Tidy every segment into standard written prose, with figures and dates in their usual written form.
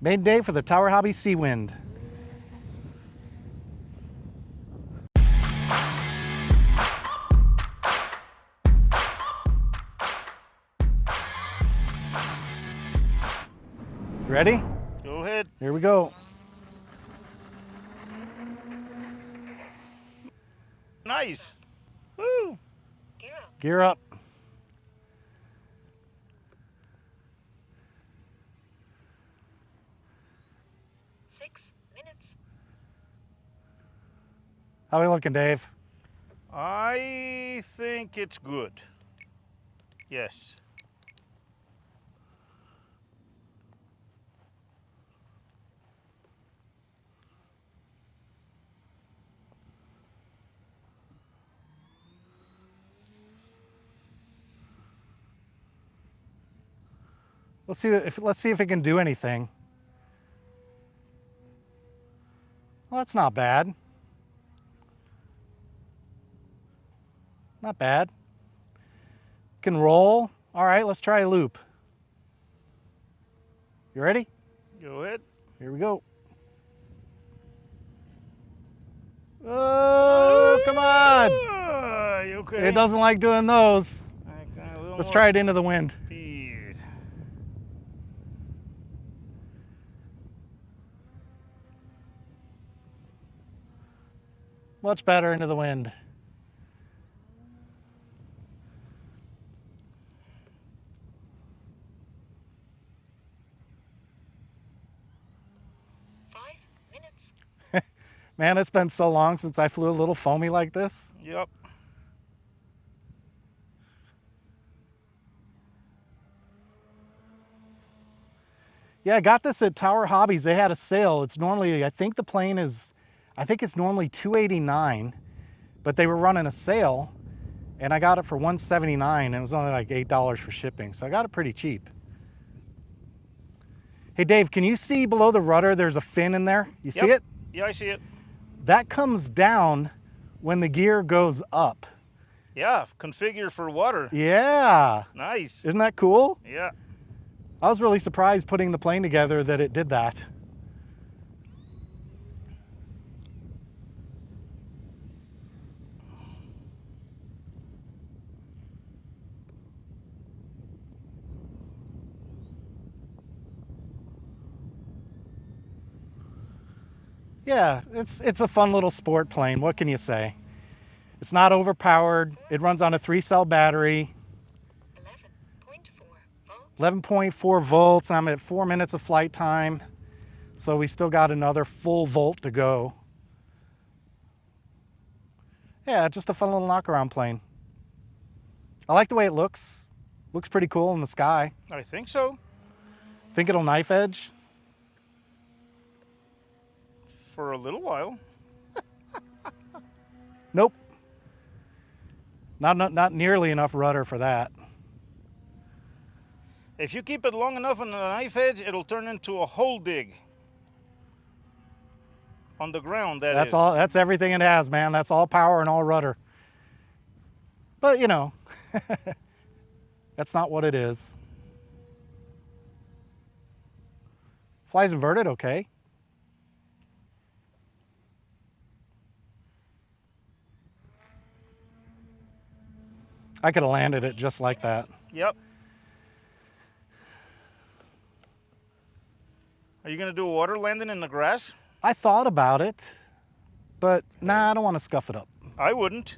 Maiden day for the Tower Hobby Seawind. Ready? Go ahead. Here we go. Nice. Woo. Gear up. How are we looking, Dave? I think it's good. Yes. Let's see if it can do anything. Well, that's not bad. Not bad. Can roll. All right, let's try a loop. You ready? Go ahead. Here we go. Oh, come on. You okay? It doesn't like doing those. Okay, Let's try it into the wind. speed. Much better into the wind. Man, it's been so long since I flew a little foamy like this. Yep. Yeah, I got this at Tower Hobbies. They had a sale. It's normally, I think it's normally $289, but they were running a sale and I got it for $179 and it was only like $8 for shipping. So I got it pretty cheap. Hey Dave, can you see below the rudder there's a fin in there? You see it? Yeah, I see it. That comes down when the gear goes up. Yeah, configured for water. Yeah. Nice. Isn't that cool? Yeah. I was really surprised putting the plane together that it did that. Yeah, it's a fun little sport plane. What can you say? It's not overpowered. It runs on a 3-cell battery. 11.4 volts. I'm at 4 minutes of flight time. So we still got another full volt to go. Yeah, just a fun little knock-around plane. I like the way it looks. Looks pretty cool in the sky. I think so. Think it'll knife edge? For a little while. Nope. Not nearly enough rudder for that. If you keep it long enough on the knife edge, it'll turn into a hole dig. On the ground, That's all. That's everything it has, man. That's all power and all rudder. But you know, that's not what it is. Flies inverted, okay. I could have landed it just like that. Yep. Are you gonna do a water landing in the grass? I thought about it, but nah, I don't want to scuff it up. I wouldn't.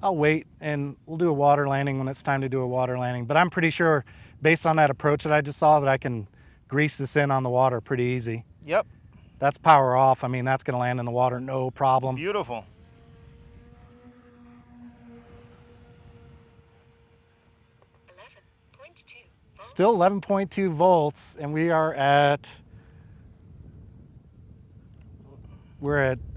I'll wait and we'll do a water landing when it's time to do a water landing. But I'm pretty sure, based on that approach that I just saw, that I can grease this in on the water pretty easy. Yep. That's power off. I mean, that's gonna land in the water, no problem. Beautiful. Still 11.2 volts, and we're at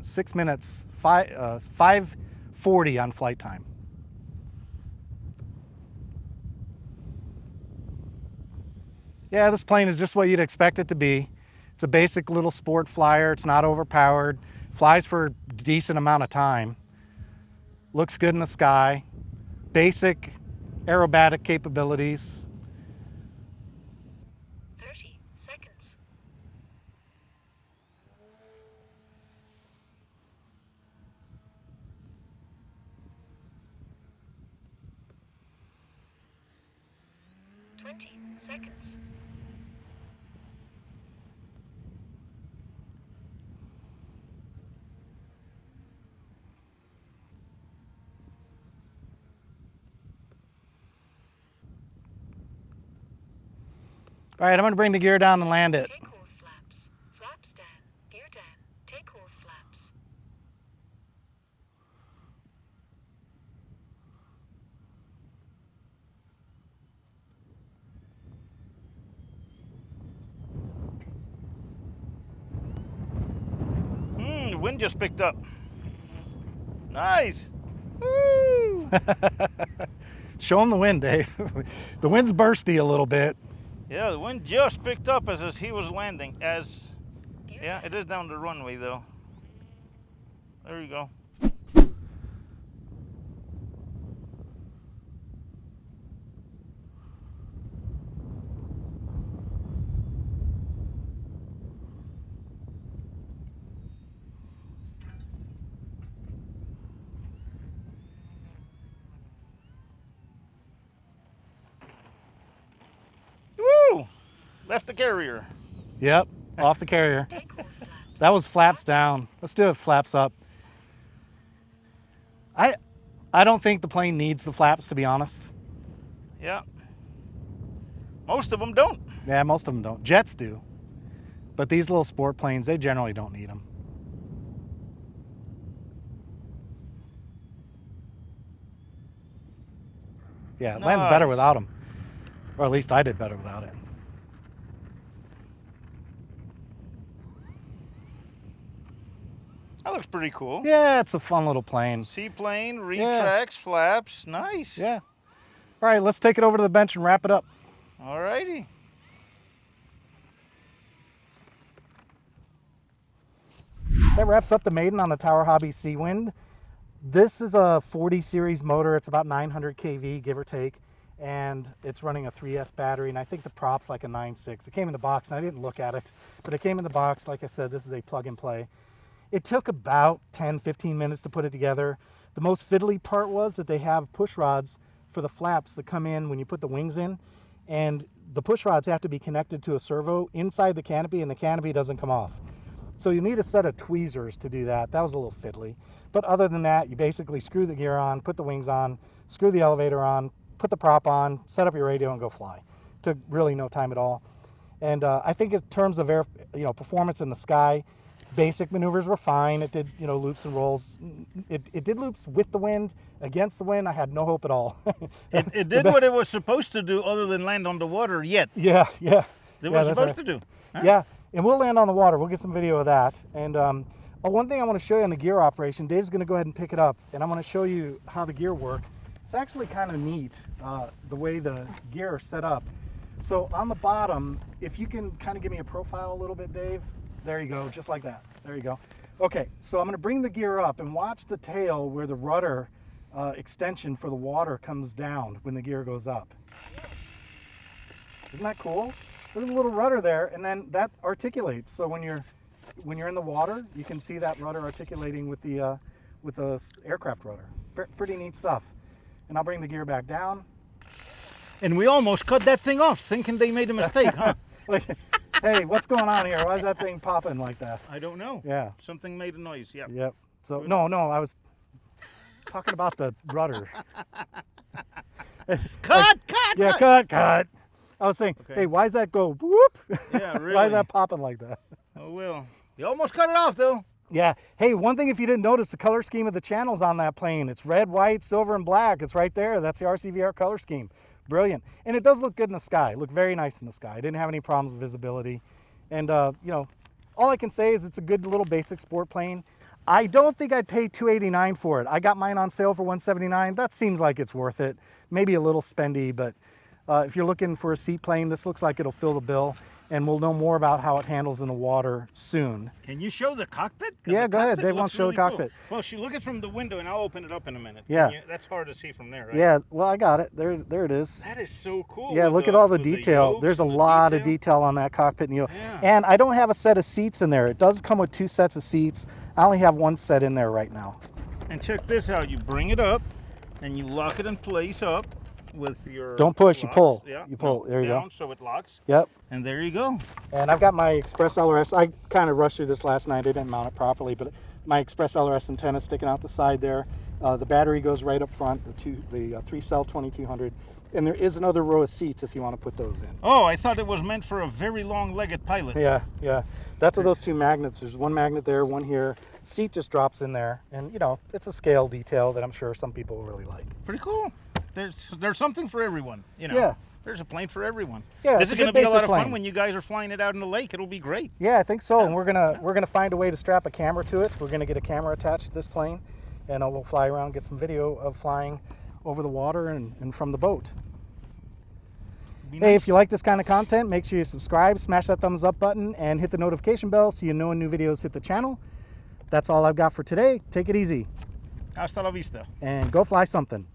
6 minutes, 5:40 on flight time. Yeah, this plane is just what you'd expect it to be. It's a basic little sport flyer. It's not overpowered. Flies for a decent amount of time. Looks good in the sky. Basic aerobatic capabilities. 20 seconds. All right, I'm gonna bring the gear down and land it. Take off flaps. Flaps down. Gear down. Take off flaps. The wind just picked up. Nice. Woo! Show him the wind, Dave. The wind's bursty a little bit. Yeah, the wind just picked up as he was landing. Gear Yeah, down. it is down the runway though. There you go. Woo! Left the carrier. Yep, off the carrier. Take off flaps. That was flaps down. Let's do it flaps up. I don't think the plane needs the flaps, to be honest. Yeah. Most of them don't. Yeah, most of them don't. Jets do. But these little sport planes, they generally don't need them. Yeah, it lands better Nice. without them. Or at least I did better without it. That looks pretty cool. Yeah, it's a fun little plane. Seaplane, retracts, flaps. Nice. Yeah. All right, let's take it over to the bench and wrap it up. Alrighty. That wraps up the maiden on the Tower Hobby Seawind. This is a 40 series motor. It's about 900 kV, give or take. And it's running a 3S battery. And I think the prop's like a 9.6. It came in the box, and I didn't look at it. But it came in the box. Like I said, this is a plug and play. It took about 10, 15 minutes to put it together. The most fiddly part was that they have push rods for the flaps that come in when you put the wings in. And the push rods have to be connected to a servo inside the canopy, and the canopy doesn't come off. So you need a set of tweezers to do that. That was a little fiddly. But other than that, you basically screw the gear on, put the wings on, screw the elevator on, put the prop on, set up your radio, and go fly. Took really no time at all. And I think in terms of air, performance in the sky, basic maneuvers were fine. It did, loops and rolls. It did loops with the wind, against the wind. I had no hope at all. It did what it was supposed to do other than land on the water yet. Yeah. It was supposed to do. Huh? Yeah, and we'll land on the water. We'll get some video of that. And one thing I want to show you on the gear operation, Dave's going to go ahead and pick it up, and I'm going to show you how the gear work. It's actually kind of neat, the way the gear are set up. So on the bottom, if you can kind of give me a profile a little bit, Dave. There you go, just like that. There you go. Okay, so I'm going to bring the gear up and watch the tail where the rudder extension for the water comes down when the gear goes up. Isn't that cool? Look at the little rudder there, and then that articulates. So when you're in the water, you can see that rudder articulating with the aircraft rudder. Pretty neat stuff. And I'll bring the gear back down. And we almost cut that thing off, thinking they made a mistake, huh? Like, hey, what's going on here? Why is that thing popping like that? I don't know. Yeah. Something made a noise. Yeah. Yep. So no, I was talking about the rudder. Cut! Yeah, cut. I was saying, Okay. hey, why does that go whoop? Yeah, really. Why is that popping like that? Oh well. You almost cut it off though. Yeah. Hey, one thing if you didn't notice, the color scheme of the channels on that plane, it's red, white, silver, and black. It's right there. That's the RCVR color scheme. Brilliant. And it does look good in the sky. It looked very nice in the sky. I didn't have any problems with visibility. And, all I can say is it's a good little basic sport plane. I don't think I'd pay $289 for it. I got mine on sale for $179. That seems like it's worth it. Maybe a little spendy, but if you're looking for a seaplane, this looks like it'll fill the bill. And we'll know more about how it handles in the water soon. Can you show the cockpit? 'Cause Yeah, the go ahead. cockpit Dave looks wants to show the really cool. cockpit. Well, look it from the window, and I'll open it up in a minute. Yeah. That's hard to see from there, right? Yeah, well, I got it. There it is. That is so cool. Yeah, with look at all the with detail. yokes There's a and the lot of detail on that cockpit. Yeah. And I don't have a set of seats in there. It does come with 2 sets of seats. I only have 1 set in there right now. And check this out. You bring it up, and you lock it in place up. with your. Don't push, you locks. pull. Yeah. You pull. No, There you go. down so it locks. Yep. And there you go. And I've got my Express LRS. I kind of rushed through this last night. I didn't mount it properly, but my Express LRS antenna sticking out the side there. The battery goes right up front, the 3-cell 2200. And there is another row of seats if you want to put those in. Oh, I thought it was meant for a very long-legged pilot. Yeah, yeah. That's what those two magnets. There's one magnet there, one here. Seat just drops in there. And, you know, it's a scale detail that I'm sure some people will really like. Pretty cool. There's something for everyone, you know. Yeah. There's a plane for everyone. Yeah, This it's is a going to good be a lot basic of fun plane. when you guys are flying it out in the lake. It'll be great. Yeah, I think so. And we're gonna find a way to strap a camera to it. We're gonna get a camera attached to this plane, and we'll fly around, get some video of flying over the water and from the boat. Be Hey, nice. if you like this kind of content, make sure you subscribe, smash that thumbs up button, and hit the notification bell so you know when new videos hit the channel. That's all I've got for today. Take it easy Hasta la vista. and go fly something.